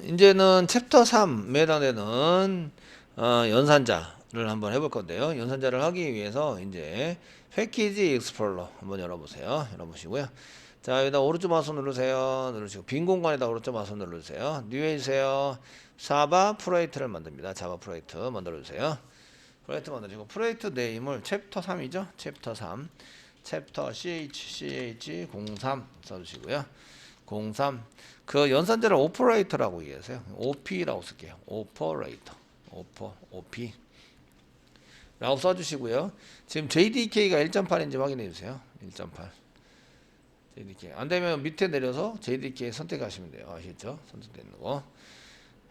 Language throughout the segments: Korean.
이제는 챕터 3에 해당되는 연산자를 한번 해볼 건데요. 연산자를 하기 위해서 이제 패키지 익스플로러 한번 열어보세요. 열어보시고요. 자, 여기다 오른쪽 마우스 누르세요. 누르시고 빈 공간에다 오른쪽 마우스 누르세요. 뉴 해주세요. 자바 프로젝트를 만듭니다. 자바 프로젝트 만들어주세요. 프로젝트 만드시고 프로젝트 네임을 챕터 3이죠. 챕터 3 챕터 CH03 써주시고요. 03 그 연산자를 오퍼레이터라고 얘기하세요. OP라고 쓸게요. 오퍼레이터 OP 라고 써주시고요. 지금 JDK가 1.8인지 확인해 주세요. 1.8 JDK 안되면 밑에 내려서 JDK 선택하시면 돼요. 아시죠? 선택되는 거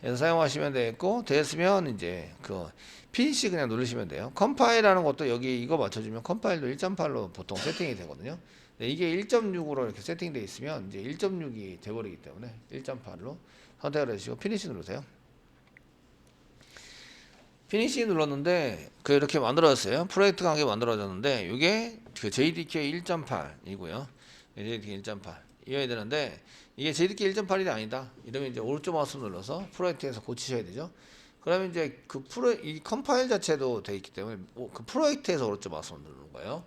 해서 사용하시면 되겠고, 됐으면 이제 그 PC 그냥 누르시면 돼요. 컴파일하는 것도 여기 이거 맞춰주면 컴파일도 1.8로 보통 세팅이 되거든요. 이게 1.6으로 이렇게 세팅되어 있으면 이제 1.6이 돼버리기 때문에 1.8로 선택을 해주시고 피니시 누르세요. 피니시 눌렀는데 그 이렇게 만들어졌어요. 프로젝트가 한 개 만들어졌는데 이게 그 JDK 1.8이고요. JDK 1.8 이어야 되는데 이게 JDK 1.8이 아니다. 이러면 이제 오른쪽 마우스 눌러서 프로젝트에서 고치셔야 되죠. 그러면 이제 그 이 컴파일 자체도 돼 있기 때문에 그 프로젝트에서 오른쪽 마우스 누르는 거예요.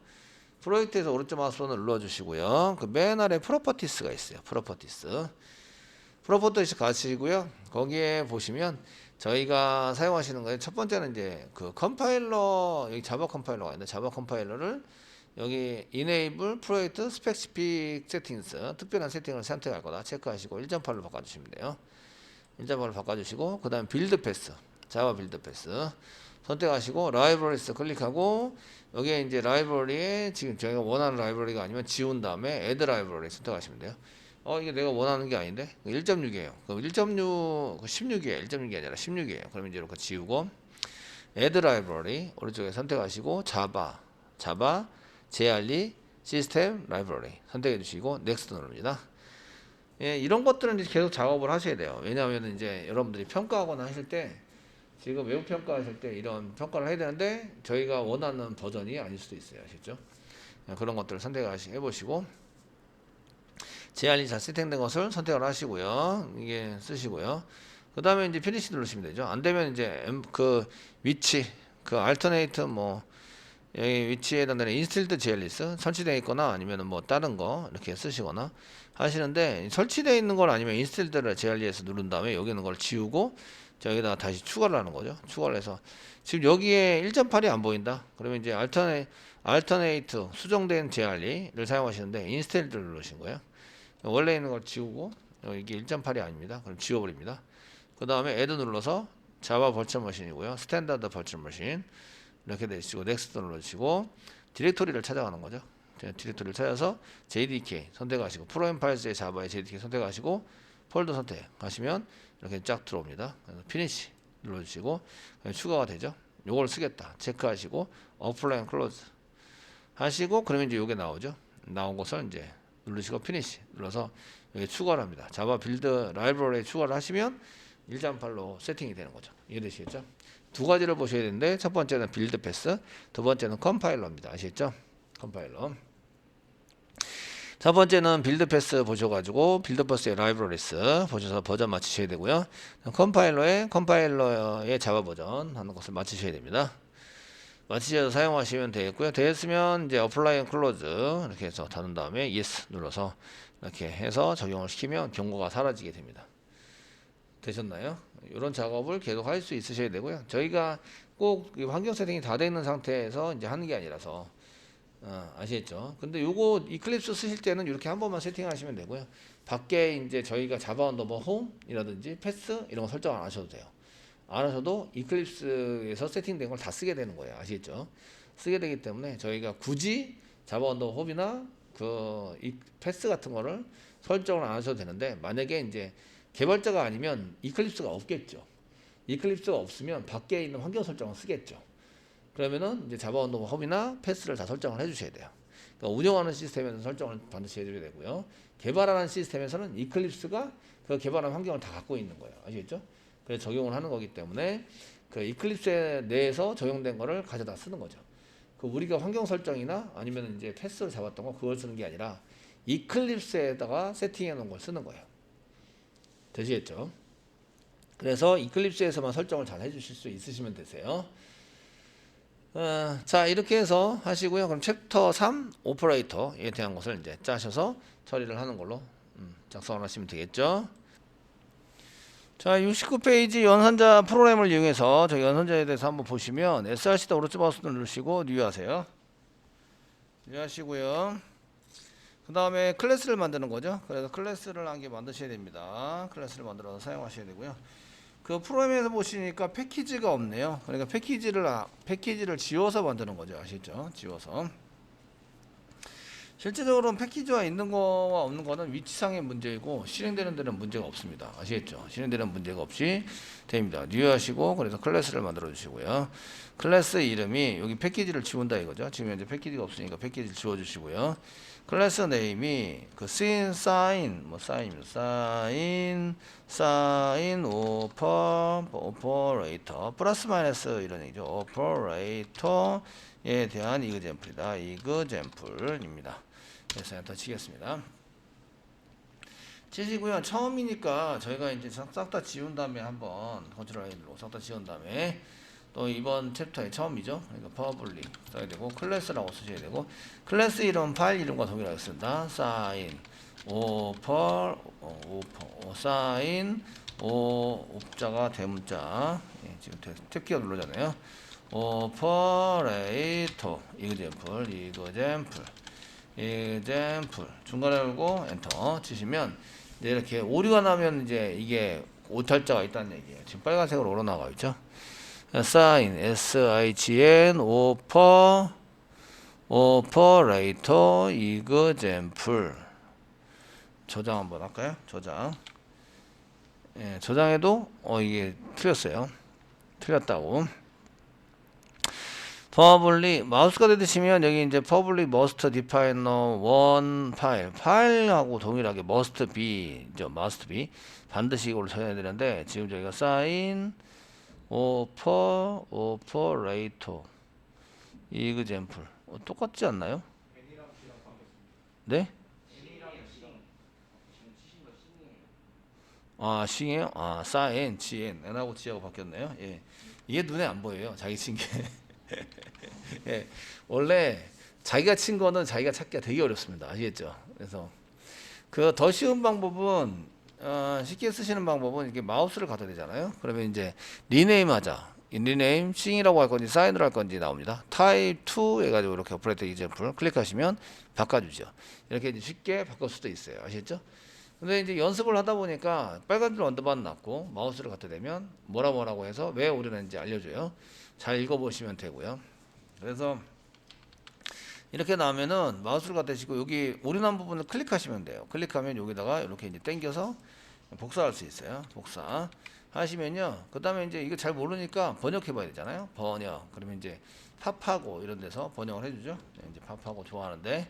프로젝트에서 오른쪽 마우스 눌러주시고요. 그 맨 아래 프로퍼티스가 있어요. 프로퍼티스 가시고요. 거기에 보시면 저희가 사용하시는 거예요. 첫 번째는 이제 그 컴파일러, 여기 자바 컴파일러가 있는데 자바 컴파일러를 여기 enable project specific settings 특별한 세팅을 선택할 거다 체크하시고 1.8로 바꿔주시면 돼요. 1.8로 바꿔주시고 그 다음 빌드 패스 자바 빌드 패스 선택하시고 라이브러리스 클릭하고 여기에 이제 라이브러리에 지금 저희가 원하는 라이브러리가 아니면 지운 다음에 add 라이브러리 선택하시면 돼요. 이게 내가 원하는 게 아닌데 1.6이에요. 그럼 1.6 16이에요. 1.6이 아니라 16이에요. 그럼 이제 이렇게 지우고 add 라이브러리 오른쪽에 선택하시고 자바 JRE 시스템 라이브러리 선택해 주시고 넥스트 누릅니다. 예, 이런 것들은 이제 계속 작업을 하셔야 돼요. 왜냐하면 이제 여러분들이 평가하거나 하실 때 지금 외부 평가하실 때 이런 평가를 해야 되는데 저희가 원하는 버전이 아닐 수도 있어요. 아시죠? 그런 것들을 선택해 보시고 JRE 잘 세팅된 것을 선택을 하시고요. 이게 쓰시고요. 그 다음에 이제 피니시 누르시면 되죠. 안 되면 이제 그 위치 그 알터네이트 뭐 여기 위치에 해당되는 인스틸드 JL리스 설치되어 있거나 아니면 뭐 다른 거 이렇게 쓰시거나 하시는데 설치되어 있는 걸 아니면 인스틸드를 JL리에서 누른 다음에 여기 있는 걸 지우고 저기다가 다시 추가를 하는 거죠. 추가를 해서 지금 여기에 1.8이 안 보인다. 그러면 이제 알터네이트 수정된 JR리를 사용하시는데 인스틸드를 누르신 거예요. 원래 있는 걸 지우고 이게 1.8이 아닙니다. 그럼 지워버립니다. 그 다음에 add 눌러서 자바 버추얼 머신이고요. 스탠다드 버추얼 머신 이렇게 되시고 넥스트 눌러주시고 디렉토리를 찾아가는 거죠. 디렉토리를 찾아서 JDK 선택하시고 프로그램 파일스의 자바의 JDK 선택하시고 폴더 선택하시면 이렇게 쫙 들어옵니다. 그래서 피니시 눌러주시고 추가가 되죠. 요걸 쓰겠다 체크하시고 어플라이 클로즈 하시고 그러면 이제 요게 나오죠. 나온 것을 이제 누르시고 피니시 눌러서 여기 추가를 합니다. 자바 빌드 라이브러리에 추가를 하시면 1.8로 세팅이 되는 거죠. 이해되시겠죠? 두 가지를 보셔야 되는데 첫 번째는 빌드 패스, 두 번째는 컴파일러입니다. 아시겠죠? 컴파일러. 첫 번째는 빌드 패스 보셔가지고 빌드 패스의 라이브러리스 보셔서 버전 맞추셔야 되고요. 컴파일러의 자바 버전 하는 것을 맞추셔야 됩니다. 맞추셔서 사용하시면 되겠고요. 됐으면 이제 apply and close 이렇게 해서 닫은 다음에 yes 눌러서 이렇게 해서 적용을 시키면 경고가 사라지게 됩니다. 되셨나요? 이런 작업을 계속 할 수 있으셔야 되고요. 저희가 꼭 환경 세팅이 다 되어 있는 상태에서 이제 하는 게 아니라서 아시겠죠? 근데 요거 이클립스 쓰실 때는 이렇게 한 번만 세팅하시면 되고요. 밖에 이제 저희가 자바 언더바 홈이라든지 패스 이런 거 설정 안 하셔도 돼요. 안 하셔도 이클립스에서 세팅된 걸 다 쓰게 되는 거예요. 아시겠죠? 쓰게 되기 때문에 저희가 굳이 자바 언더바 홈이나 그 패스 같은 거를 설정을 안 하셔도 되는데 만약에 이제 개발자가 아니면 이클립스가 없겠죠. 이클립스가 없으면 밖에 있는 환경 설정을 쓰겠죠. 그러면은 이제 자바 언더바 홈이나 패스를 다 설정을 해주셔야 돼요. 그러니까 운영하는 시스템에서는 설정을 반드시 해줘야 되고요. 개발하는 시스템에서는 이클립스가 그 개발한 환경을 다 갖고 있는 거예요. 아시겠죠? 그래서 적용을 하는 거기 때문에 그 이클립스 내에서 적용된 거를 가져다 쓰는 거죠. 그 우리가 환경 설정이나 아니면 이제 패스를 잡았던 거 그걸 쓰는 게 아니라 이클립스에다가 세팅해 놓은 걸 쓰는 거예요. 되시겠죠? 그래서 이클립스에서만 설정을 잘 해주실 수 있으시면 되세요. 자, 이렇게 해서 하시고요. 그럼 챕터 3 오퍼레이터에 대한 것을 이제 짜셔서 처리를 하는 걸로 작성을 하시면 되겠죠. 자, 69페이지 연산자 프로그램을 이용해서 저 연산자에 대해서 한번 보시면 SRC다 오른쪽 마우스 누르시고 뉴 하세요. 뉴 하시고요. 그 다음에 클래스를 만드는 거죠. 그래서 클래스를 한 개 만드셔야 됩니다. 클래스를 만들어서 사용하셔야 되고요. 그 프로그램에서 보시니까 패키지가 없네요. 그러니까 패키지를 지워서 만드는 거죠. 아시죠? 지워서. 실제적으로는 패키지가 있는 거와 없는 거는 위치상의 문제이고 실행되는 데는 문제가 없습니다. 아시겠죠? 실행되는 문제가 없이 됩니다. 뉴 하시고 그래서 클래스를 만들어 주시고요. 클래스 이름이 여기 패키지를 지운다 이거죠. 지금 현재 패키지가 없으니까 패키지를 지워 주시고요. 클래스 네임이 그 sign 오퍼레이터 플러스 마이너스 이런 얘기죠. 오퍼레이터에 대한 이그젬플이다. 이그젬플입니다. 그래서 엔터 치겠습니다. 치시고요. 처음이니까 저희가 이제 싹 다 지운 다음에 한번 컨트롤 A로 싹 다 지운 다음에 또 이번 챕터의 처음이죠. 그러니까 퍼블릭 써야 되고 클래스라고 쓰셔야 되고 클래스 이름 파일 이름과 동일하게 쓴다. sign sign 옵자가 대문자 지금 탭키가 누르잖아요. 오퍼레이터 이그젬플 중간에 걸고 엔터 치시면 이제 이렇게 오류가 나면 이제 이게 오탈자가 있다는 얘기예요. 지금 빨간색으로 올라나가 있죠. sign sign 오퍼레이터 이그젬플 저장 한번 할까요? 저장. 예, 저장해도 이게 틀렸어요. 틀렸다고. public 마우스가 되시면 여기 이제 public must define one 파일하고 동일하게 must be 반드시 이걸로 쳐야 되는데 지금 저희가 sign operator 이그젬플 똑같지 않나요? 네? 아, 싱이에요? 아, sign, gn n하고 g하고 바뀌었네요. 예, 이게 눈에 안 보여요. 자기 친 게. 예, 원래 자기가 친 거는 자기가 찾기가 되게 어렵습니다. 아시겠죠? 그래서 그 더 쉬운 방법은 쉽게 쓰시는 방법은 이렇게 마우스를 갖다 대잖아요. 그러면 이제 리네임 하자. 리네임 싱이라고 할 건지 사인으로 할 건지 나옵니다. 타입 2 해가지고 이렇게 오퍼레이터 이그젬플 클릭하시면 바꿔주죠. 이렇게 이제 쉽게 바꿀 수도 있어요. 아시겠죠? 근데 이제 연습을 하다 보니까 빨간 줄 언더바는 났고 마우스를 갖다 대면 뭐라고 해서 왜 오류는지 알려줘요. 잘 읽어보시면 되고요. 그래서 이렇게 나오면은 마우스를 갖다 대시고 여기 오류난 부분을 클릭하시면 돼요. 클릭하면 여기다가 이렇게 이제 당겨서 복사할 수 있어요. 복사 하시면요. 그 다음에 이제 이거 잘 모르니까 번역해 봐야 되잖아요. 번역. 그러면 이제 팝하고 이런 데서 번역을 해주죠. 이제 팝하고 좋아하는데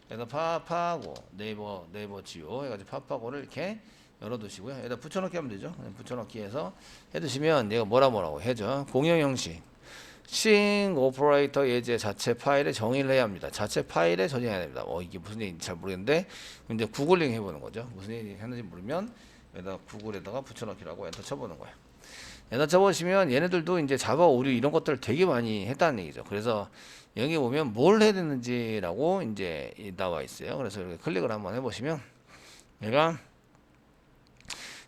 그래서 팝하고 네이버 지오 해가지고 팝하고를 이렇게 열어두시고요. 여기다 붙여넣기 하면 되죠. 붙여넣기 해서 해두시면 얘가 뭐라고 해줘. 공용 형식 싱 오퍼레이터 예제 자체 파일에 정의를 해야 합니다. 자체 파일에 저장해야 됩니다. 이게 무슨 얘기인지 잘 모르겠는데 이제 구글링 해보는 거죠. 무슨 얘기 했는지 모르면 여기다 구글에다가 붙여넣기라고 엔터 쳐보는 거예요. 엔터 쳐보시면 얘네들도 이제 자바 오류 이런 것들을 되게 많이 했다는 얘기죠. 그래서 여기 보면 뭘 해야 되는지라고 이제 나와 있어요. 그래서 이렇게 클릭을 한번 해보시면 얘가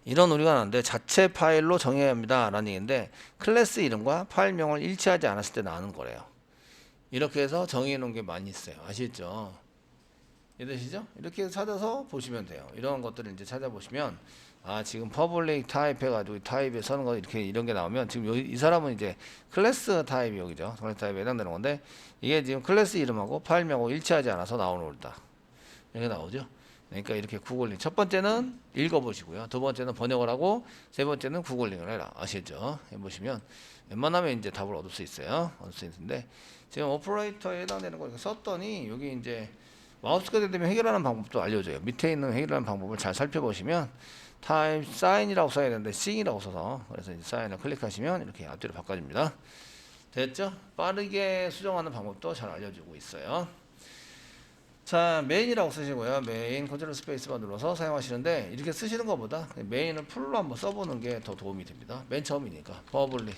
이런 오류가 나는데 자체 파일로 정해야 합니다 라는 얘기인데 클래스 이름과 파일명을 일치하지 않았을 때 나오는 거래요. 이렇게 해서 정의해 놓은 게 많이 있어요. 아시죠? 이해되시죠? 이렇게 해서 찾아서 보시면 돼요. 이런 것들을 이제 찾아보시면 지금 퍼블릭 타입 해가지고 타입에 서는 거 이렇게 이런 게 나오면 지금 이 사람은 이제 클래스 타입이 여기죠. 클래스 타입에 해당되는 건데 이게 지금 클래스 이름하고 파일명하고 일치하지 않아서 나오는 오류다. 이렇게 나오죠. 그러니까 이렇게 구글링 첫 번째는 읽어보시고요. 두 번째는 번역을 하고 세 번째는 구글링을 해라. 아시죠? 해보시면 웬만하면 이제 답을 얻을 수 있어요. 얻을 수 있는데 지금 오퍼레이터에 해당되는 거 이렇게 썼더니 여기 이제 마우스가 되면 해결하는 방법도 알려줘요. 밑에 있는 해결하는 방법을 잘 살펴보시면 타입 sign이라고 써야 되는데 sing이라고 써서 그래서 이제 sign을 클릭하시면 이렇게 앞뒤로 바꿔줍니다. 됐죠? 빠르게 수정하는 방법도 잘 알려주고 있어요. 자, 메인이라고 쓰시고요. 메인 컨트롤 스페이스바 눌러서 사용하시는데 이렇게 쓰시는 것보다 메인을 풀로 한번 써보는 게 더 도움이 됩니다. 맨 처음이니까. 퍼블릭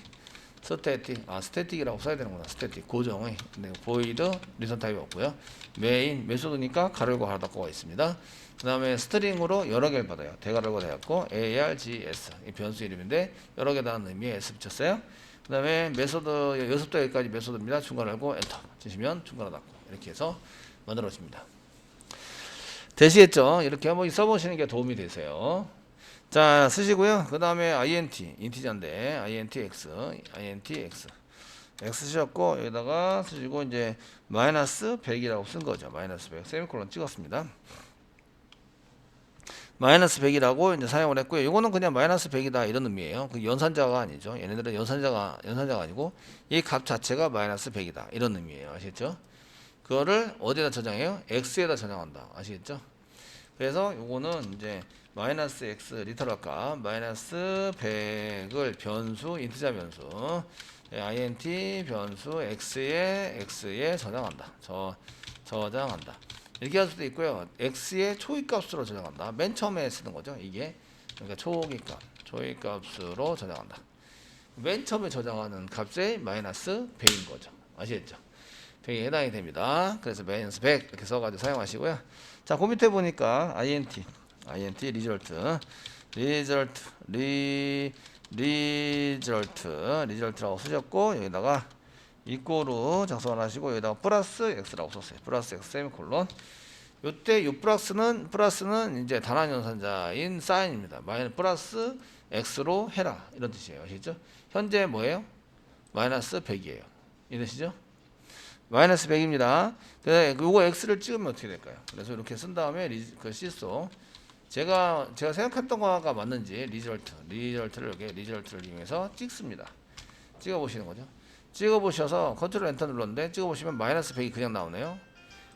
스태틱이라고 써야 되는구나. 스태틱 고정의 보이드 리턴 타입이 없고요. 메인 메소드니까 가로고 가로 닫고가 있습니다. 그 다음에 스트링으로 여러 개를 받아요. 대가로가 되었고 args 이 변수 이름인데 여러 개다는 의미의 s 붙였어요. 그 다음에 메소드 6도 여기까지 메소드입니다. 중괄호 열고 엔터 치시면 중괄호 닫고 이렇게 해서 만들어집니다. 되시겠죠? 이렇게 한번 써보시는 게 도움이 되세요. 자, 쓰시고요. 그 다음에 int, 인티저인데 intx x 쓰셨고 여기다가 쓰시고 이제 마이너스 100이라고 쓴 거죠. 마이너스 100 세미콜론 찍었습니다. 마이너스 100이라고 이제 사용을 했고요. 이거는 그냥 마이너스 100이다 이런 의미예요. 그 연산자가 아니죠. 얘네들은 연산자가 아니고 이 값 자체가 마이너스 100이다 이런 의미예요. 아시겠죠? 그거를 어디에다 저장해요? x에다 저장한다. 아시겠죠? 그래서 요거는 이제 마이너스 x 리터럴 값 마이너스 100을 변수 인티자 변수 int 변수 x에 저장한다. 저장한다. 이렇게 할 수도 있고요. x의 초기값으로 저장한다. 맨 처음에 쓰는 거죠. 이게 그러니까 초기값으로 저장한다. 맨 처음에 저장하는 값의 마이너스 100인 거죠. 아시겠죠? 100에 해당이 됩니다. 그래서 마이너스 100 이렇게 써가지고 사용하시고요. 자, 그 밑에 보니까 int 리절트라고 쓰셨고 여기다가 이꼬로 작성을 하시고 여기다가 플러스 x라고 썼어요. 플러스 x 세미콜론. 요때 요 플러스는 이제 단한 연산자인 사인입니다. 마이너스 플러스 x로 해라 이런 뜻이에요. 아시죠? 현재 뭐예요? 마이너스 100이에요. 이 뜻이죠? 마이너스 100입니다. 요거 x를 찍으면 어떻게 될까요? 그래서 이렇게 쓴 다음에 그 시소 제가 생각했던 거가 맞는지 리절트를 이용해서 찍습니다. 찍어 보시는 거죠. 찍어 보셔서 컨트롤 엔터 눌렀는데 찍어 보시면 마이너스 100이 그냥 나오네요.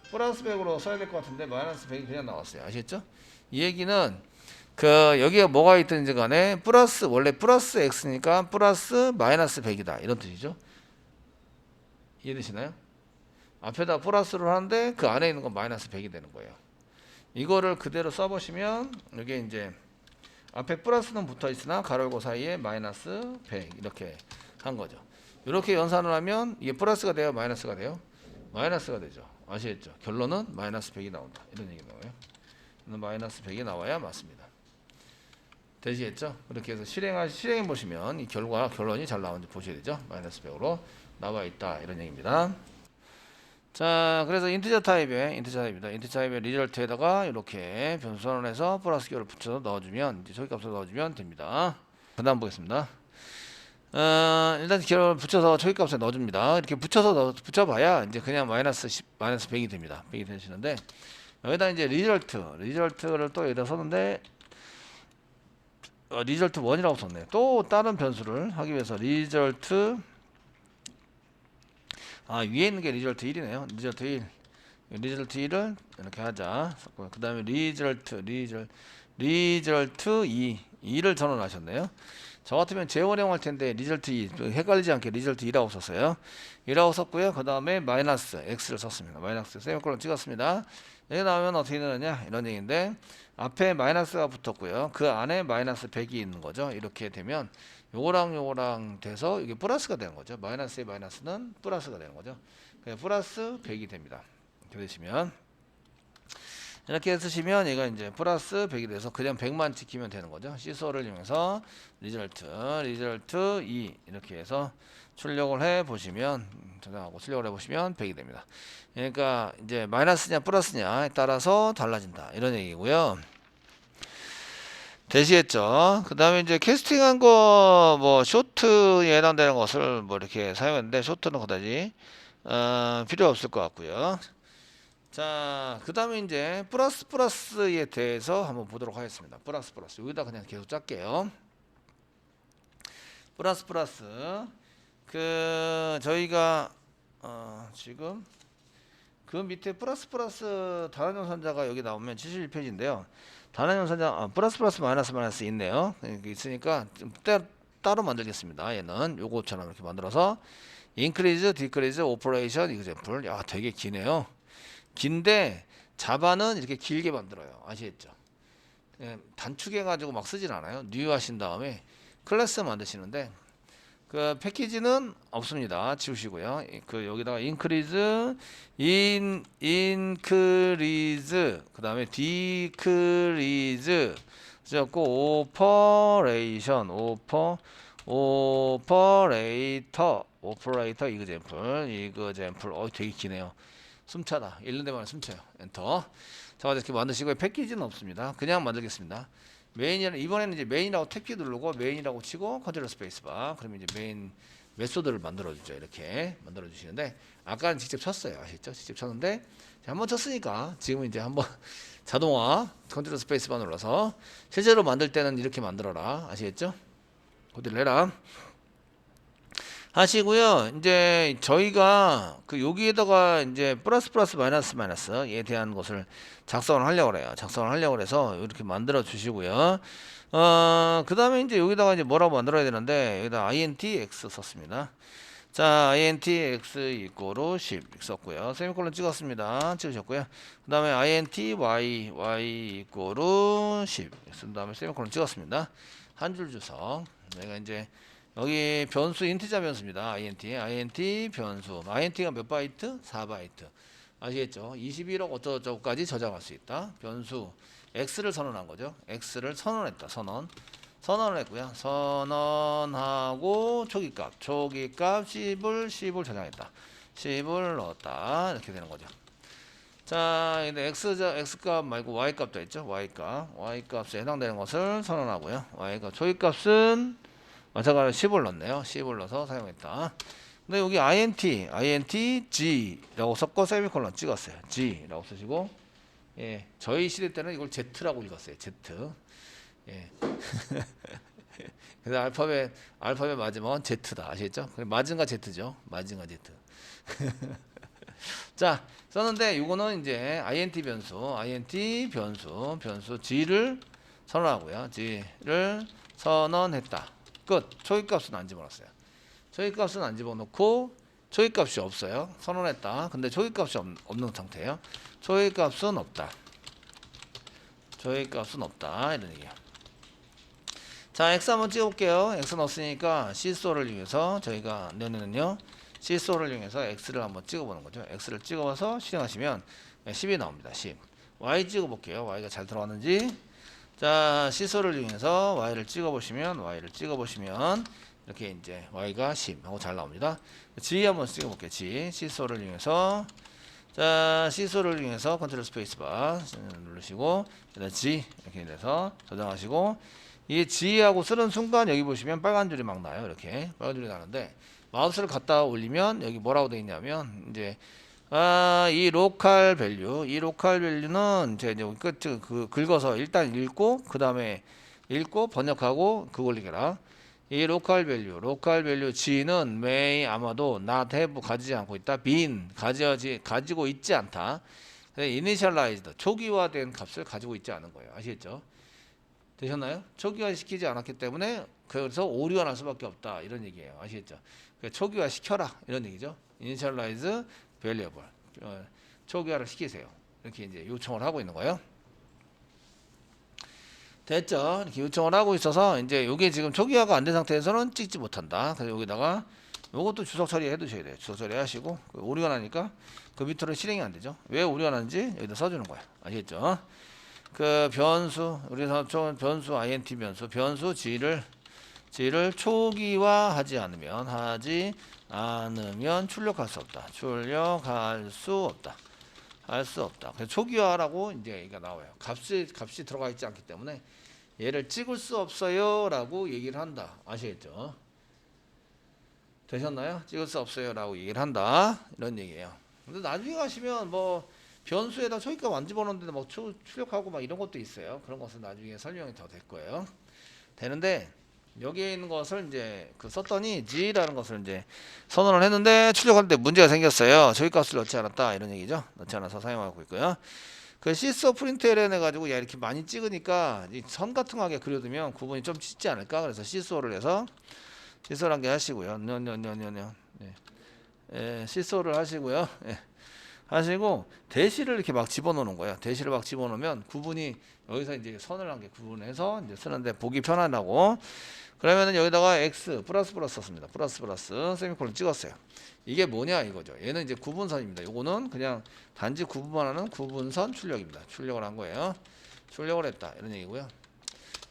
플러스 100으로 써야 될 것 같은데 마이너스 100이 그냥 나왔어요. 아시겠죠? 이 얘기는 여기에 뭐가 있든지 간에 원래 플러스 x니까 플러스 마이너스 100이다 이런 뜻이죠. 이해되시나요? 앞에다 플러스를 하는데 그 안에 있는 건 마이너스 100이 되는 거예요. 이거를 그대로 써보시면 이게 이제 앞에 플러스는 붙어 있으나 가로고 사이에 마이너스 100 이렇게 한 거죠. 이렇게 연산을 하면 이게 플러스가 돼요, 마이너스가 돼요? 마이너스가 되죠. 아시겠죠? 결론은 마이너스 100이 나온다 이런 얘기 나와요. 마이너스 100이 나와야 맞습니다. 되시겠죠? 그렇게 해서 실행해 보시면 이 결론이 잘 나오는지 보셔야 되죠. 마이너스 100으로 나와 있다 이런 얘기입니다. 자, 그래서 인티저 타입입니다. 인티저 타입의 리절트에다가 이렇게 변수 선언해서 플러스 기호를 붙여서 넣어주면 이제 초기값을 넣어주면 됩니다. 그 다음 보겠습니다. 일단 기호를 붙여서 초기값에 넣어줍니다. 이렇게 붙여봐야 이제 그냥 마이너스 100이 됩니다. 100이 되시는데 여기다 이제 리절트를 또 여기다 썼는데 리절트 1이라고 썼네요. 또 다른 변수를 하기 위해서 리절트 위에 있는 게 리절트 1이네요. 리절트 1을 이렇게 하자. 그 다음에 리절트 2를 전원하셨네요. 저 같으면 재활용할 텐데 리절트 2 헷갈리지 않게 리절트 2라고 썼어요. 2라고 썼고요. 그 다음에 마이너스 x를 썼습니다. 마이너스 세미콜론 찍었습니다. 여기 나오면 어떻게 되느냐 이런 얘기인데 앞에 마이너스가 붙었고요. 그 안에 마이너스 100이 있는 거죠. 이렇게 되면 요거랑 돼서 이게 플러스가 되는 거죠. 마이너스의 마이너스는 플러스가 되는 거죠. 그냥 플러스 100이 됩니다. 이렇게 되시면 이렇게 쓰시면 얘가 이제 플러스 100이 돼서 그냥 100만 지키면 되는 거죠. 시소를 이용해서 리절트 2 이렇게 해서 출력을 해 보시면 저장하고 출력을 해 보시면 100이 됩니다. 그러니까 이제 마이너스냐 플러스냐에 따라서 달라진다 이런 얘기고요. 되시겠죠? 그 다음에 이제 캐스팅한 거, 쇼트에 해당되는 것을 이렇게 사용했는데, 쇼트는 그다지, 필요 없을 것 같고요. 자, 그 다음에 이제 플러스에 대해서 한번 보도록 하겠습니다. 플러스. 여기다 그냥 계속 짤게요. 플러스. 저희가, 지금, 그 밑에 플러스 단원 연산자가 여기 나오면 71페이지인데요. 단원 연산자 플러스 마이너스 있네요. 있으니까 좀 따로 만들겠습니다. 얘는 요거처럼 이렇게 만들어서 increase, decrease, operation example. 야, 되게 기네요. 긴데 자바는 이렇게 길게 만들어요. 아시겠죠? 예, 단축해 가지고 막 쓰진 않아요. 뉴 하신 다음에 클래스 만드시는데 그 패키지는 없습니다. 지우시고요. 그 여기다가 increase, increase, 그다음에 decrease, 그래갖고 operator example. 되게 기네요. 숨차다. 읽는 데만 숨차요. 엔터. 자, 이렇게 만드시고요. 패키지는 없습니다. 그냥 만들겠습니다. 메인이라는 이번에는 이제 메인이라고 탭키 누르고 메인이라고 치고 컨트롤 스페이스바. 그러면 이제 메인 메소드를 만들어 주죠. 이렇게 만들어 주시는데 아까는 직접 쳤어요. 아시죠? 직접 쳤는데 한번 쳤으니까 지금은 이제 한번 자동화 컨트롤 스페이스바 눌러서 실제로 만들 때는 이렇게 만들어라. 아시겠죠? 코드를 해라. 하시고요. 이제 저희가 그 여기에다가 이제 플러스 마이너스에 대한 것을 작성을 하려고 그래요. 작성을 하려고 그래서 이렇게 만들어 주시고요. 그 다음에 이제 여기다가 이제 뭐라고 만들어야 되는데 여기다 intx 썼습니다. 자, intx 이꼬로 10 썼고요. 세미콜론 찍었습니다. 찍으셨고요. 그 다음에 y 이꼬로 10 쓴 다음에 세미콜론 찍었습니다. 한 줄 주석. 내가 이제 여기 변수 인티자 변수입니다. int 변수. int가 몇 바이트? 4바이트. 아시겠죠? 21억 어쩌고저쩌고까지 저장할 수 있다. 변수 x를 선언한 거죠. x를 선언했다. 선언을 했고요. 선언하고 초기값 10을 저장했다. 10을 넣었다. 이렇게 되는 거죠. 자, 근데 x값 말고 y값도 있죠. y값에 해당되는 것을 선언하고요. y값 초기값은 마찬가지로 10을 넣었네요. 10을 넣어서 사용했다. 근데 여기 intg라고 썼고 세미콜론 찍었어요. g라고 쓰시고, 예, 저희 시대 때는 이걸 z라고 읽었어요. z. 예. 그래서 알파벳 맞으면 z다. 아시겠죠? 마징가 z죠. 마징가 z. 자, 썼는데 이거는 이제 int 변수 g를 선언하고요. g를 선언했다. 끝. 초기값은 안 집어넣었어요. 초기값은 안 집어넣고 초기값이 없어요. 선언했다. 근데 초기값이 없는 상태예요. 초기값은 없다. 이런 얘기예요. 자, x 한번 찍어볼게요. x 넣었으니까 시소를 이용해서 저희가 내년은요 시소를 이용해서 x를 한번 찍어보는 거죠. x를 찍어서 실행하시면 10이 나옵니다. 10. y 찍어볼게요. y가 잘 들어왔는지. 자, 시소를 이용해서 y를 찍어보시면 이렇게 이제 y가 10 하고 잘 나옵니다. g 한번 찍어볼게요. 시소를 이용해서 컨트롤 스페이스바 누르시고 g 이렇게 돼서 저장하시고 이 g하고 쓰는 순간 여기 보시면 빨간 줄이 막 나요. 이렇게 빨간 줄이 나는데 마우스를 갖다 올리면 여기 뭐라고 되어 있냐면 이제 이 로컬 밸류는 이제 긁어서 일단 읽고 그 다음에 번역하고 그걸 읽어라. 이 로컬 밸류 g는 may 아마도 not have 가지지 않고 있다. been 가지고 있지 않다. initialized 초기화된 값을 가지고 있지 않은 거예요. 아시겠죠? 되셨나요? 초기화 시키지 않았기 때문에 그래서 오류가 날 수밖에 없다. 이런 얘기예요. 아시겠죠? 초기화 시켜라. 이런 얘기죠. initialize variable. 초기화를 시키세요. 이렇게 이제 요청을 하고 있는 거예요. 됐죠? 이렇게 요청을 하고 있어서 이제 이게 지금 초기화가 안 된 상태에서는 찍지 못한다. 그래서 여기다가 요것도 주석 처리해 두셔야 돼요. 주석 처리하시고 오류가 나니까 그 밑으로 실행이 안 되죠. 왜 오류가 나는지 여기다 써주는 거예요. 아시겠죠? 그 변수 우리서 변수 int 변수 g를 초기화하지 않으면 출력할 수 없다. 할 수 없다. 그래서 초기화라고 이제 얘기가 나와요. 값이 들어가 있지 않기 때문에 얘를 찍을 수 없어요라고 얘기를 한다. 아시겠죠? 되셨나요? 찍을 수 없어요라고 얘기를 한다. 이런 얘기예요. 근데 나중에 가시면 뭐 변수에다 초기값 안 집어넣는데 막 출력하고 막 이런 것도 있어요. 그런 것은 나중에 설명이 더 될 거예요. 되는데 여기에 있는 것을 이제 썼더니 g라는 것을 이제 선언을 했는데 출력하는데 문제가 생겼어요. 초기값을 넣지 않았다 이런 얘기죠. 넣지 않아서 사용하고 있고요. 그 시소 프린트LN 해가지고 야 이렇게 많이 찍으니까 이 선 같은 거 하게 그려두면 구분이 좀 쉽지 않을까. 그래서 시소를 해서 시소를 한 개 하시고요. 시소를 하시고요. 하시고 대시를 이렇게 막 집어넣는 거예요. 대시를 막 집어넣으면 구분이 여기서 이제 선을 한 개 구분해서 이제 쓰는데 보기 편하다고. 그러면은 여기다가 x 플러스 썼습니다. 플러스 세미콜론 찍었어요. 이게 뭐냐 이거죠. 얘는 이제 구분선입니다. 요거는 그냥 단지 구분만 하는 구분선 출력입니다. 출력을 한 거예요. 출력을 했다 이런 얘기고요.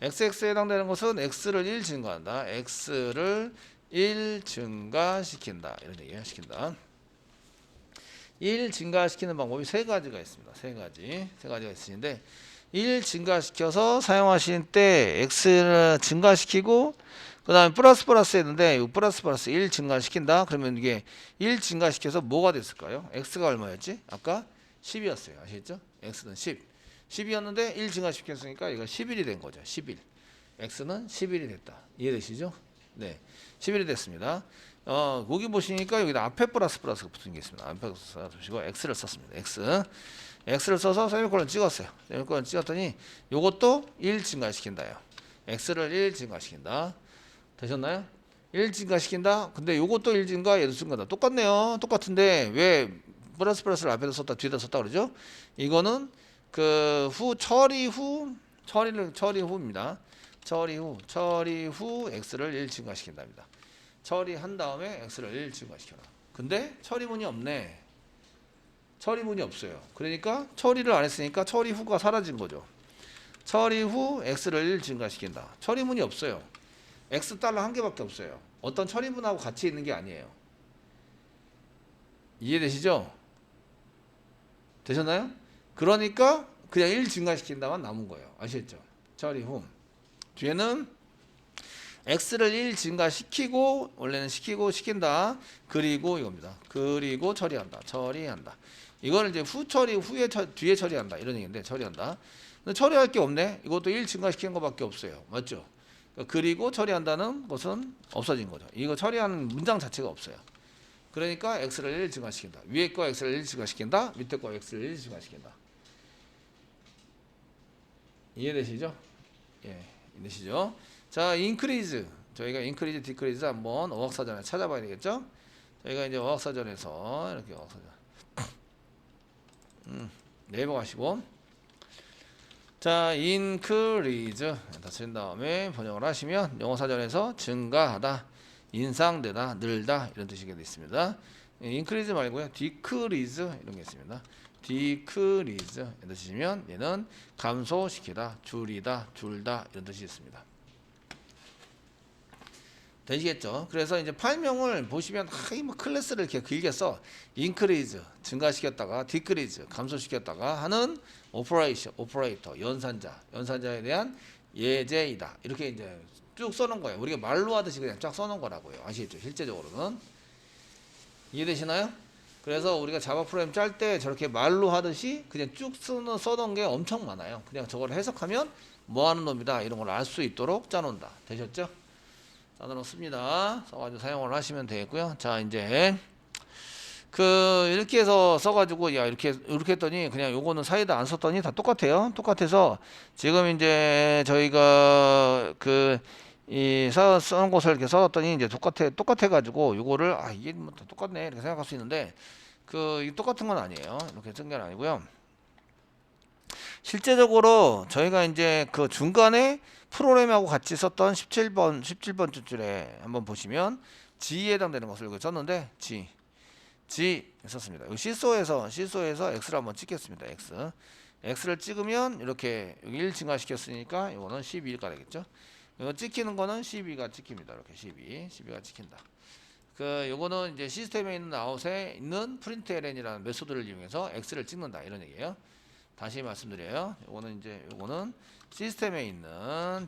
xx에 해당되는 것은 x를 1 증가한다. x를 1 증가시킨다. 이런 얘기예요. 시킨다. 1 증가시키는 방법이 세 가지가 있습니다. 세 가지가 있으신데 1 증가시켜서 사용하실 때 x를 증가시키고 그 다음에 플러스 했는데 이 플러스 1 증가시킨다. 그러면 이게 1 증가시켜서 뭐가 됐을까요? x가 얼마였지? 아까 10이었어요. 아시겠죠? x는 10. 10이었는데 1 증가시켰으니까 이거 11이 된 거죠. 11. x는 11이 됐다. 이해되시죠? 네. 11이 됐습니다. 거기 보시니까 여기다 앞에 플러스가 붙은 게 있습니다. 앞에 플러스가 붙이고 x를 썼습니다. x를 써서 세미콜론 찍었어요. 세미콜론 찍었더니 요것도 1 증가시킨다요. x를 1 증가시킨다. 되셨나요? 1 증가시킨다. 근데 요것도 1 증가, 얘도 증가다. 똑같네요. 똑같은데 왜 플러스를 앞에다 썼다 뒤에다 썼다 그러죠? 이거는 그 처리 후입니다. 처리 후 x를 1 증가시킨답니다. 처리한 다음에 x를 1 증가시켜라. 근데 처리문이 없네. 처리문이 없어요. 그러니까 처리를 안 했으니까 처리 후가 사라진 거죠. 처리 후 x를 1 증가시킨다. 처리문이 없어요. x 달러 한 개밖에 없어요. 어떤 처리문하고 같이 있는 게 아니에요. 이해되시죠? 되셨나요? 그러니까 그냥 1 증가시킨다만 남은 거예요. 아시겠죠? 처리 후 뒤에는 x를 1 증가시키고 원래는 시킨다. 그리고 이겁니다. 그리고 처리한다. 이거는 이제 뒤에 처리한다. 이런 얘기인데 처리한다. 근데 처리할 게 없네. 이것도 1 증가시키는 것밖에 없어요. 맞죠? 그리고 처리한다는 것은 없어진 거죠. 이거 처리하는 문장 자체가 없어요. 그러니까 x를 1 증가시킨다. 위에 거 x를 1 증가시킨다. 밑에 거 x를 1 증가시킨다. 이해되시죠? 예, 이해되시죠? 자, 인크리즈. 저희가 인크리즈, 디크리즈 한번 어학사전에 찾아봐야 되겠죠? 저희가 이제 어학사전에서 이렇게 어학사전 네이버 가시고 자, 인크리즈 다친 다음에 번역을 하시면 영어사전에서 증가하다, 인상되다, 늘다 이런 뜻이 있습니다. 인크리즈 말고요. 디크리즈 이런 게 있습니다. 디크리즈 이런 뜻이면 얘는 감소시키다, 줄이다, 줄다 이런 뜻이 있습니다. 되시겠죠? 그래서 이제 파일명을 보시면 뭐 클래스를 이렇게 길게 써 인크리즈 증가시켰다가 디크리즈 감소시켰다가 하는 오퍼레이터 연산자에 대한 예제이다. 이렇게 이제 쭉 써놓은 거예요. 우리가 말로 하듯이 그냥 쫙 써놓은 거라고요. 아시겠죠? 실제적으로는 이해되시나요? 그래서 우리가 자바 프로그램 짤 때 저렇게 말로 하듯이 그냥 쭉 써놓은 게 엄청 많아요. 그냥 저걸 해석하면 뭐 하는 놈이다 이런 걸 알 수 있도록 짜놓는다. 되셨죠? 써놓습니다. 써가지고 사용을 하시면 되겠고요. 자, 이제 이렇게 해서 써가지고 이렇게 했더니 그냥 요거는 사이다 안 썼더니 다 똑같아요. 똑같아서 지금 이제 저희가 써놓은 것을 이렇게 써놨더니 이제 똑같아가지고 요거를 이게 뭐 똑같네 이렇게 생각할 수 있는데 이 똑같은 건 아니에요. 이렇게 쓴 게 아니고요. 실제적으로 저희가 이제 중간에 프로그램하고 같이 썼던 17번 줄에 한번 보시면 G에 해당되는 것을 여기 썼는데 G 썼습니다. 여기 시소에서 X를 한번 찍겠습니다. X를 찍으면 이렇게 여기 1 증가시켰으니까 이거는 12가 되겠죠. 이거 찍히는 거는 12가 찍힙니다. 이렇게 12가 찍힌다. 요거는 이제 시스템에 있는 아웃에 있는 프린트LN이라는 메소드를 이용해서 X를 찍는다 이런 얘기예요. 다시 말씀드려요. 요거는 시스템에 있는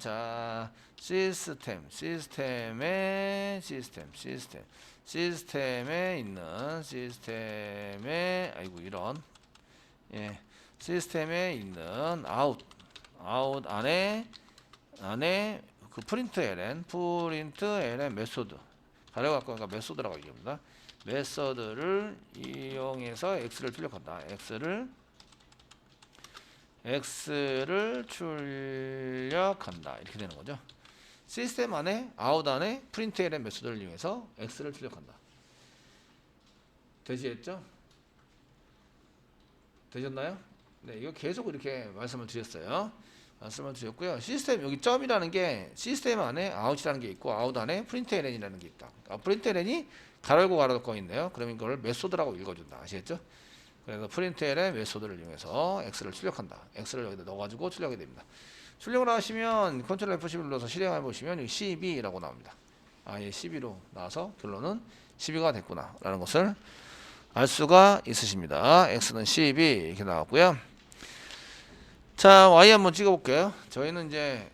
시스템에 있는 아웃 안에 프린트LN 메소드 가려 갖고 메소드라고 얘기합니다. 메소드를 이용해서 X를 출력한다. X를 출력한다. 이렇게 되는 거죠. 시스템 안에 아웃 안에 프린트LN 메소드를 이용해서 X를 출력한다. 되시겠죠? 되셨나요? 네, 이거 계속 이렇게 말씀을 드렸어요. 말씀을 드렸고요. 시스템 여기 점이라는 게 시스템 안에 아웃이라는 게 있고 아웃 안에 프린트 ln이라는 게 있다. 프린트 ln이 가로열고 가로닫고 있네요. 그러면 이걸 메소드라고 읽어준다. 아시겠죠? 그래서 프린트 ln 메소드를 이용해서 x를 출력한다. x를 여기다 넣어가지고 출력이 됩니다. 출력을 하시면 컨트롤 F12 눌러서 실행해 보시면 여기 12라고 나옵니다. 아예 12로 나와서 결론은 12가 됐구나 라는 것을 알 수가 있으십니다. x는 12 이렇게 나왔고요. 자, y 한번 찍어볼게요. 저희는 이제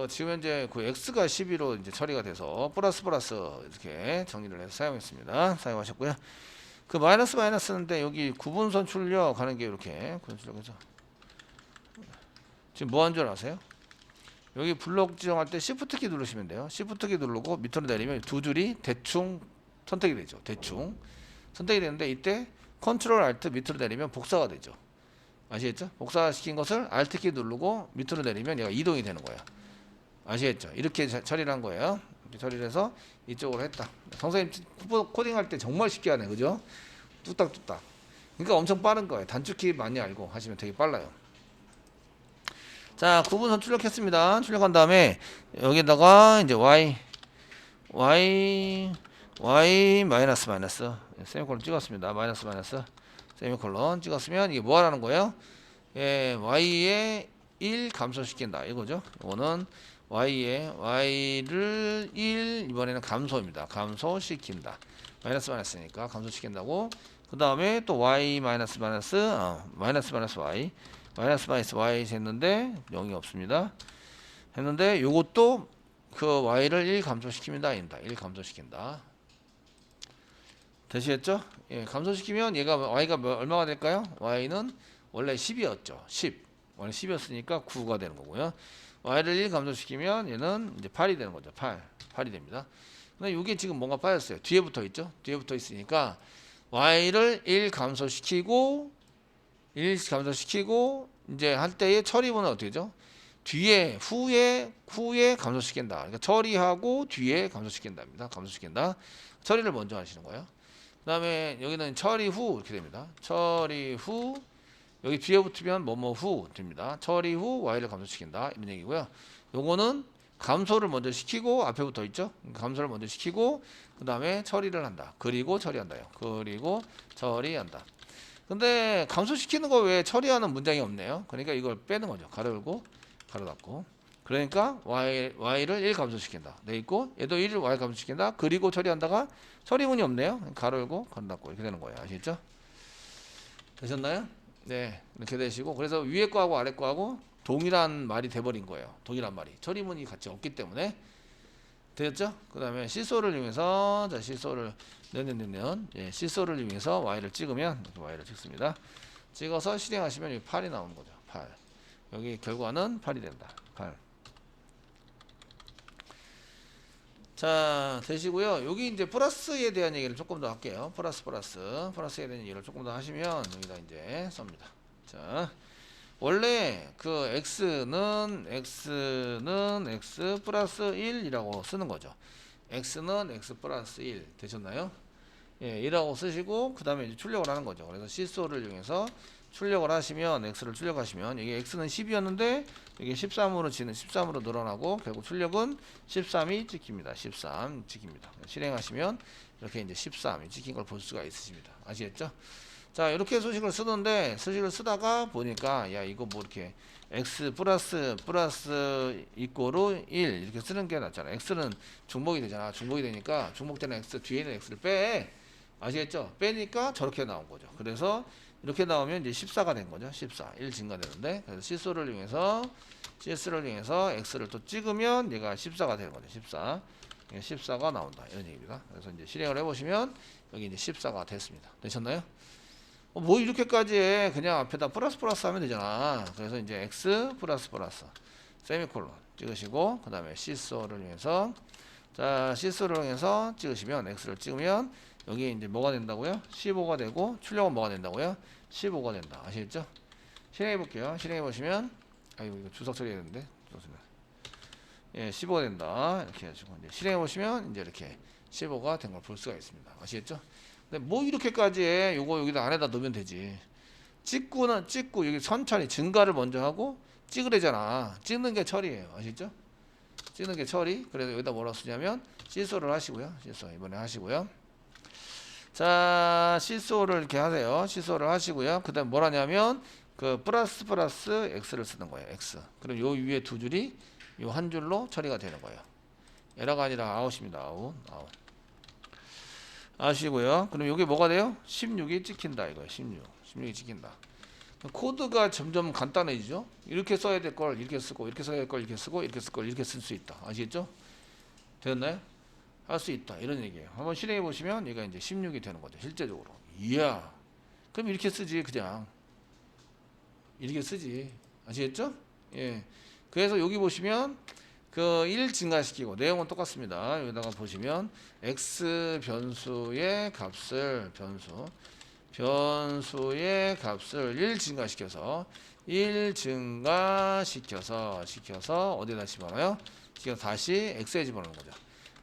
지금 현재 x가 12로 이제 처리가 돼서 플러스 이렇게 정리를 해서 사용했습니다. 사용하셨고요. 마이너스인데 여기 구분선 출력하는 게 이렇게 구분 출력해서 지금 뭐 한 줄 아세요? 여기 블록 지정할 때 Shift 키 누르시면 돼요. Shift 키 누르고 밑으로 내리면 두 줄이 대충 선택이 되죠. 대충 선택이 되는데 이때 컨트롤 알트 밑으로 내리면 복사가 되죠. 아시겠죠? 복사시킨 것을 알트 키 누르고 밑으로 내리면 얘가 이동이 되는 거예요. 아시겠죠? 이렇게 처리를 한 거예요. 이렇게 처리를 해서 이쪽으로 했다. 선생님 코딩할 때 정말 쉽게 하네, 그죠? 뚝딱뚝딱. 그러니까 엄청 빠른 거예요. 단축키 많이 알고 하시면 되게 빨라요. 자, 구분선 출력했습니다. 출력한 다음에 여기다가 이제 y 마이너스 세미콜론 찍었습니다. 마이너스 세미콜론 찍었으면 이게 뭐 하라는 거예요? 예, y에 1 감소시킨다 이거죠. 이거는 y를 1 이번에는 감소입니다. 감소시킨다. 마이너스니까 감소시킨다고. 그 다음에 또 y 마이너스 y 마이너스 y 했는데 0이 없습니다. 했는데 요것도 y를 1 감소시킵니다. 아닙니다. 1 감소시킨다. 되시겠죠? 예, 감소시키면 얘가 y가 얼마가 될까요? y는 원래 10이었죠. 10. 원래 10이었으니까 9가 되는 거고요. y를 1 감소시키면 얘는 이제 8이 되는 거죠. 8이 됩니다. 근데 이게 지금 뭔가 빠졌어요. 뒤에 붙어 있죠? 뒤에 붙어 있으니까 y를 1 감소시키고 이제 할 때의 처리문은 어떻게 되죠? 후에 감소시킨다. 그러니까 처리하고 뒤에 감소시킨답니다. 감소시킨다. 처리를 먼저 하시는 거예요. 그 다음에 여기는 처리 후 이렇게 됩니다. 처리 후 여기 뒤에 붙으면 뭐뭐 후 됩니다. 처리 후 y를 감소시킨다 이런 얘기고요. 요거는 감소를 먼저 시키고 앞에 붙어 있죠. 감소를 먼저 시키고 그 다음에 처리를 한다. 그리고 처리한다요. 그리고 처리한다. 근데 감소시키는 거 외에 처리하는 문장이 없네요. 그러니까 이걸 빼는 거죠. 가로 열고 가로 닫고. 그러니까 y를 1 감소시킨다. 돼 있고 얘도 1을 y 감소시킨다. 그리고 처리한다가 처리문이 없네요. 가로 열고 가로 닫고 이렇게 되는 거예요. 아시겠죠? 되셨나요? 네, 이렇게 되시고 그래서 위에 거하고 아래 거하고 동일한 말이 돼버린 거예요. 동일한 말이 처리문이 같이 없기 때문에 되었죠? 그 다음에 시소를 이용해서 시소를 시소를 이용해서 y를 찍으면 이렇게 y를 찍습니다. 찍어서 실행하시면 여기 8이 나오는 거죠. 8. 여기 결과는 8이 된다. 8. 자, 되시고요. 여기 이제 플러스에 대한 얘기를 조금 더 할게요. 플러스에 대한 얘기를 조금 더 하시면 여기다 이제 썹니다. 자, 원래 x는 x 플러스 1이라고 쓰는 거죠. x는 x 플러스 1 되셨나요? 예, 1이라고 쓰시고 그 다음에 이제 출력을 하는 거죠. 그래서 시소를 이용해서 출력을 하시면 x를 출력하시면 여기 x는 10이었는데 여기 13으로 늘어나고 결국 출력은 13이 찍힙니다. 13 찍힙니다. 실행하시면 이렇게 이제 13이 찍힌 걸 볼 수가 있으십니다. 아시겠죠? 자, 이렇게 수식을 쓰다가 보니까 야 이거 뭐 이렇게 x 플러스 이꼬로 1 이렇게 쓰는 게 낫잖아. x는 중복이 되잖아. 중복이 되니까 중복되는 x 뒤에 있는 x를 빼. 아시겠죠? 빼니까 저렇게 나온 거죠. 그래서 이렇게 나오면 이제 14가 된 거죠. 14. 1 증가되는데. 그래서 시소를 이용해서 x를 또 찍으면 얘가 14가 되는 거죠. 14. 14가 나온다. 이런 얘기입니다. 그래서 이제 실행을 해보시면 여기 이제 14가 됐습니다. 되셨나요? 뭐 이렇게까지 해. 그냥 앞에다 플러스 하면 되잖아. 그래서 이제 x 플러스 세미콜론 찍으시고 그 다음에 시소를 이용해서 시소를 이용해서 찍으시면 x를 찍으면 여기 이제 뭐가 된다고요? 15가 되고 출력은 뭐가 된다고요? 15가 된다. 아시겠죠? 실행해 볼게요. 실행해 보시면 이거 주석 처리해야 되는데 예, 15가 된다. 이렇게 해가지고 이제 실행해 보시면 이제 이렇게 15가 된 걸 볼 수가 있습니다. 아시겠죠? 근데 뭐 이렇게까지 해? 요거 여기다 안에다 넣으면 되지. 찍고 여기 선 처리 증가를 먼저 하고 찍으래잖아. 찍는 게 처리예요. 아시죠? 찍는 게 처리. 그래서 여기다 뭐라고 쓰냐면 시소를 하시고요. 시소 이번에 하시고요. 자, 시소를 이렇게 하세요. 시소를 하시고요. 그 다음 뭘 하냐면 그 플러스 x를 쓰는 거예요. x. 그럼 요 위에 두 줄이 요 한 줄로 처리가 되는 거예요. 에러가 아니라 아웃입니다. 아웃. 아시고요. 그럼 여기 뭐가 돼요? 16이 찍힌다 이거예요. 16이 찍힌다. 코드가 점점 간단해지죠. 이렇게 써야 될 걸 이렇게 쓰고, 이렇게 써야 될 걸 이렇게 쓰고, 이렇게 쓸 걸 이렇게 쓸 수 있다. 아시겠죠? 되었나요? 할 수 있다 이런 얘기예요. 한번 실행해 보시면 얘가 이제 16이 되는 거죠. 실제적으로. 이야. 그럼 이렇게 쓰지 그냥. 이렇게 쓰지. 아시겠죠? 예. 그래서 여기 보시면 그 1 증가시키고 내용은 똑같습니다. 여기다가 보시면 x 변수의 값을 변수의 값을 1 증가시켜서 시켜서 어디다 집어넣어요? 지금 다시 x에 집어넣는 거죠.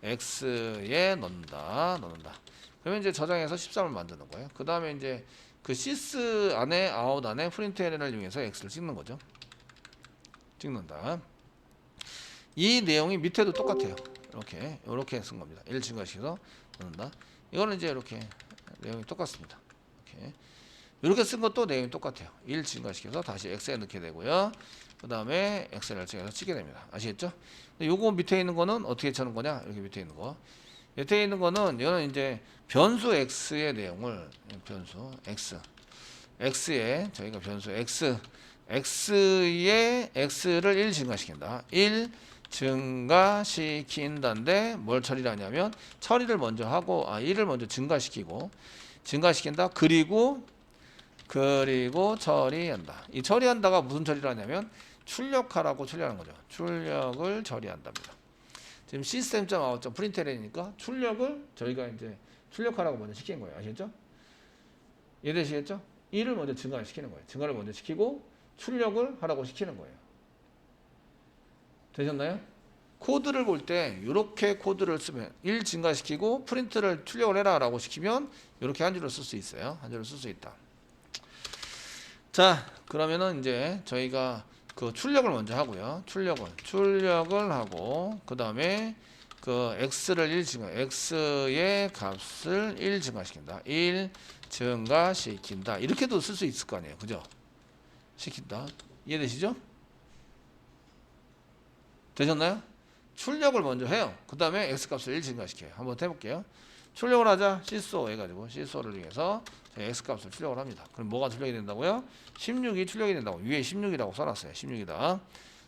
x에 넣는다. 그러면 이제 저장해서 13을 만드는 거예요. 그 다음에 이제 그 sys 안에 out 안에 프린트LN을 이용해서 x를 찍는 거죠. 찍는다. 이 내용이 밑에도 똑같아요. 이렇게 쓴 겁니다. 1 증가시켜서 넣는다. 이거는 이제 이렇게 내용이 똑같습니다. 이렇게 쓴 것도 내용이 똑같아요. 1 증가시켜서 다시 x에 넣게 되고요. 그 다음에 x를 찍어서 치게 됩니다. 아시겠죠? 요거 밑에 있는 거는 어떻게 쳐는 거냐? 이렇게 밑에 있는 거. 밑에 있는 거는 이거는 이제 변수 x의 내용을 변수 x에 저희가 변수 x의 x를 1 증가시킨다. 1 증가시킨다인데 뭘 처리를 하냐면 처리를 먼저 하고 1을 먼저 증가시킨다. 그리고 처리한다. 이 처리한다가 무슨 처리를 하냐면 출력하라고 처리하는 거죠. 출력을 처리한답니다. 지금 system.out.println이니까 출력을 저희가 이제 출력하라고 먼저 시킨 거예요. 아시겠죠? 이해되시겠죠? 1을 먼저 증가시키는 거예요. 증가를 먼저 시키고 출력을 하라고 시키는 거예요. 되셨나요? 코드를 볼 때 이렇게 코드를 쓰면 1 증가시키고 프린트를 출력을 해라 라고 시키면 이렇게 한 줄을 쓸 수 있어요. 한 줄을 쓸 수 있다. 자, 그러면은 이제 저희가 그 출력을 먼저 하고요. 출력을 하고 그 다음에 그 x의 값을 1 증가시킨다. 1 증가시킨다. 이렇게도 쓸 수 있을 거 아니에요. 그죠? 시킨다. 이해되시죠? 되셨나요? 출력을 먼저 해요. 그 다음에 x값을 1 증가시켜요. 한번 해볼게요. 출력을 하자. 시소 해가지고 시소를 이용해서 x값을 출력을 합니다. 그럼 뭐가 출력이 된다고요? 16이 출력이 된다고. 위에 16이라고 써놨어요. 16이다.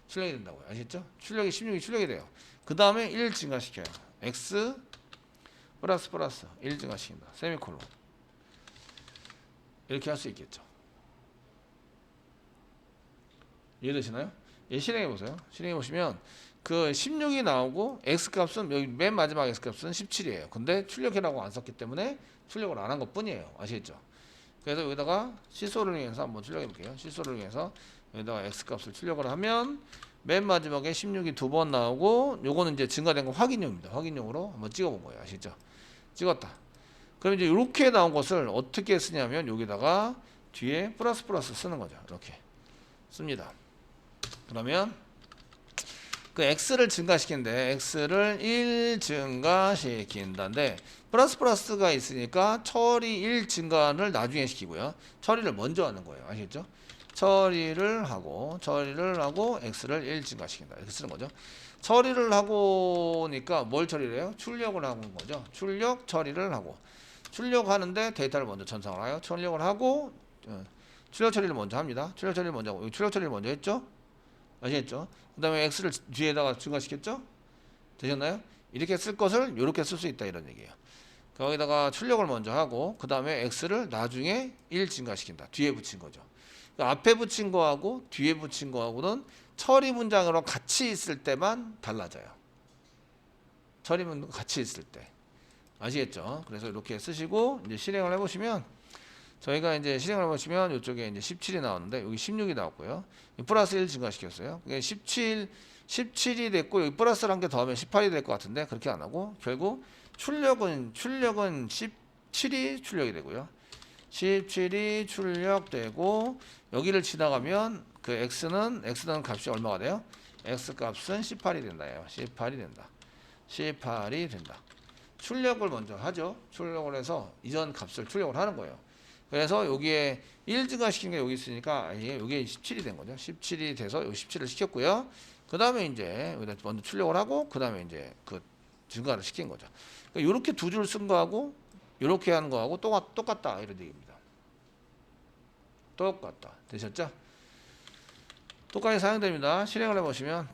출력이 된다고요. 아시겠죠? 16이 출력이 돼요. 그 다음에 1 증가시켜요. x 플러스 1 증가시킨다. 세미콜론. 이렇게 할 수 있겠죠. 이해되시나요? 예, 실행해 보세요. 실행해 보시면 그 16이 나오고 x값은 여기 맨 마지막 x값은 17이에요. 근데 출력이라고 안 썼기 때문에 출력을 안 한 것 뿐이에요. 아시겠죠? 그래서 여기다가 시소를 이용해서 한번 출력해 볼게요. 시소를 이용해서 여기다가 x값을 출력을 하면 맨 마지막에 16이 2번 나오고 요거는 이제 증가된 거 확인용입니다. 확인용으로 한번 찍어 본 거예요. 아시죠? 찍었다. 그럼 이제 이렇게 나온 것을 어떻게 쓰냐면 여기다가 뒤에 플러스 쓰는 거죠. 이렇게 씁니다. 그러면 그 x를 증가시키는데 x를 1 증가시킨다인데 플러스가 있으니까 처리 1 증가를 나중에 시키고요. 처리를 먼저 하는 거예요. 아시겠죠? 처리를 하고 x를 1 증가시킨다. 이렇게 쓰는 거죠. 처리를 하고니까 뭘 처리를 해요? 출력을 하는 거죠. 처리를 하고 출력하는데 데이터를 먼저 전송을 해요. 출력을 하고 출력 처리를 먼저 합니다. 출력 처리를 먼저 하고 출력 처리를 먼저 했죠? 아시겠죠? 그 다음에 x를 뒤에다가 증가시켰죠? 되셨나요? 이렇게 쓸 것을 이렇게 쓸 수 있다 이런 얘기예요. 거기다가 출력을 먼저 하고 그 다음에 x를 나중에 1 증가시킨다. 뒤에 붙인 거죠. 앞에 붙인 거하고 뒤에 붙인 거하고는 처리 문장으로 같이 있을 때만 달라져요. 처리 문장 같이 있을 때. 아시겠죠? 그래서 이렇게 쓰시고 이제 실행을 해보시면 저희가 이제 실행을 해보시면 이쪽에 이제 17이 나왔는데 여기 16이 나왔고요. 플러스 1 증가시켰어요. 그게 17이 됐고 여기 플러스를 한 개 더하면 18이 될 것 같은데 그렇게 안 하고 결국 출력은 17이 출력이 되고요. 17이 출력되고 여기를 지나가면 그 x는 값이 얼마가 돼요? x 값은 18이 된다요. 18이 된다. 18이 된다. 출력을 먼저 하죠. 출력을 해서 이전 값을 출력을 하는 거예요. 그래서 여기에 1 증가시킨 게 여기 있으니까 여기에 17이 된 거죠. 17이 돼서 여기 17을 시켰고요. 그 다음에 이제 여기다 먼저 출력을 하고 그 다음에 이제 그 증가를 시킨 거죠. 그러니까 이렇게 두 줄 쓴 거하고 이렇게 하는 거하고 똑같다 이런 얘기입니다. 똑같다. 되셨죠? 똑같이 사용됩니다. 실행을 해보시면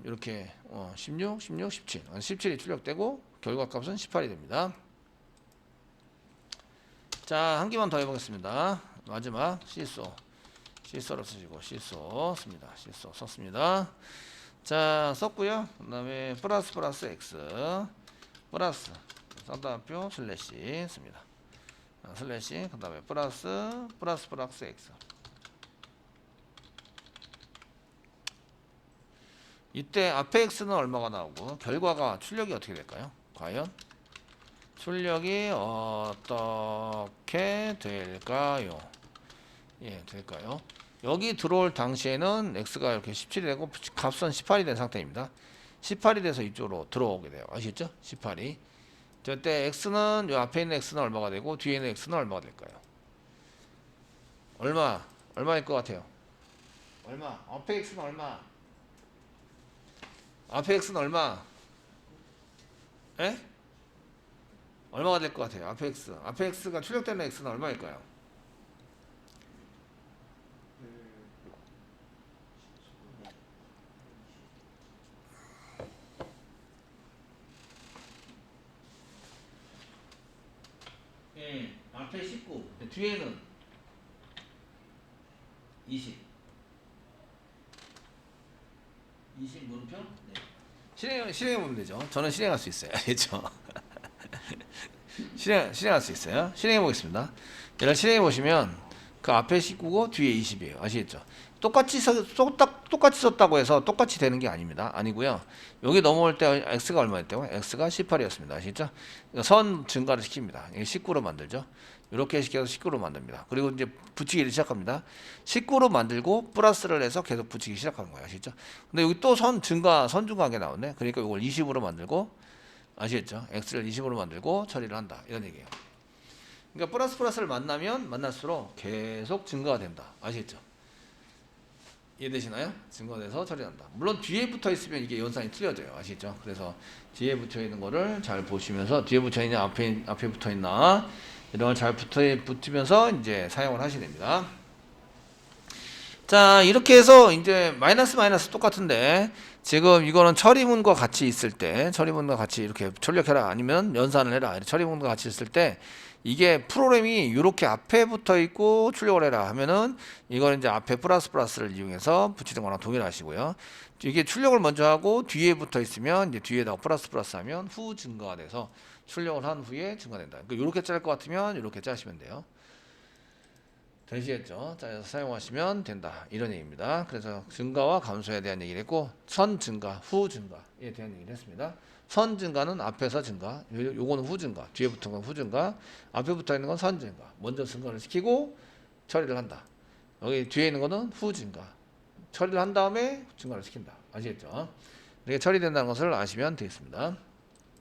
이렇게 16, 16, 17 17이 출력되고 결과값은 18이 됩니다. 자, 한 개만 더 해보겠습니다. 마지막 시소를 쓰시고 시소 씁니다. 시소 썼습니다. 자, 썼고요. 그 다음에 플러스 x 플러스 쌍따옴표 슬래시 씁니다. 슬래시 그 다음에 플러스 x 이때 앞에 x는 얼마가 나오고 결과가 출력이 어떻게 될까요? 과연 출력이 어떻게 될까요? 예, 될까요? 여기 들어올 당시에는 x가 이렇게 17이 되고 값은 18이 된 상태입니다. 18이 돼서 이쪽으로 들어오게 돼요. 아시겠죠? 18이. 저때 x는 요 앞에 있는 x는 얼마가 되고 뒤에 있는 x는 얼마가 될까요? 얼마일 것 같아요? 얼마? 앞에 x는 얼마? 앞에 x는 얼마? 에? 얼마가 될 것 같아요? 앞에 x가 출력되는 x는 얼마일까요? 예, 앞에 19 뒤에는 20 물음표? 네. 실행해 보면 되죠. 저는 실행할 수 있어요. 알겠죠? 실행할 수 있어요. 실행해 보겠습니다. 얘를 실행해 보시면 그 앞에 19고 뒤에 20이에요. 아시겠죠? 똑같이 썼다고 해서 똑같이 되는 게 아니고요. 여기 넘어올 때 x가 얼마였다고요? x가 18이었습니다. 아시겠죠? 선 증가를 시킵니다. 19로 만들죠. 이렇게 시켜서 19로 만듭니다. 그리고 이제 붙이기를 시작합니다. 19로 만들고 플러스를 해서 계속 붙이기 시작하는 거예요. 아시겠죠? 근데 여기 또 선 증가하게 나오네. 그러니까 이걸 20으로 만들고 아시겠죠? x를 20으로 만들고 처리를 한다. 이런 얘기예요. 그러니까 플러스를 만날수록 계속 증가가 된다. 아시겠죠? 이해되시나요? 증가돼서 처리한다. 물론 뒤에 붙어 있으면 이게 연산이 틀려져요. 아시죠? 그래서 뒤에 붙어 있는 거를 잘 보시면서 뒤에 붙어 있냐 앞에 붙어 있나 이런 걸 잘 붙이면서 이제 사용을 하시면 됩니다. 자, 이렇게 해서 이제 마이너스 똑같은데 지금 이거는 처리문과 같이 있을 때 처리문과 같이 이렇게 출력해라 아니면 연산을 해라 처리문과 같이 있을 때 이게 프로그램이 이렇게 앞에 붙어 있고 출력을 해라 하면은 이거는 이제 앞에 플러스를 이용해서 붙이는 거랑 동일하시고요. 이게 출력을 먼저 하고 뒤에 붙어 있으면 이제 뒤에다가 플러스 하면 후 증가가 돼서 출력을 한 후에 증가된다. 그러니까 이렇게 짤 것 같으면 이렇게 짜시면 돼요. 되시겠죠? 짜서 사용하시면 된다. 이런 얘기입니다. 그래서 증가와 감소에 대한 얘기를 했고 선 증가, 후 증가에 대한 얘기를 했습니다. 선 증가는 앞에서 증가, 요거는 후 증가, 뒤에 붙은 건 후 증가, 앞에 붙어 있는 건 선 증가. 먼저 증가를 시키고 처리를 한다. 여기 뒤에 있는 거는 후 증가. 처리를 한 다음에 증가를 시킨다. 아시겠죠? 이렇게 처리된다는 것을 아시면 되겠습니다.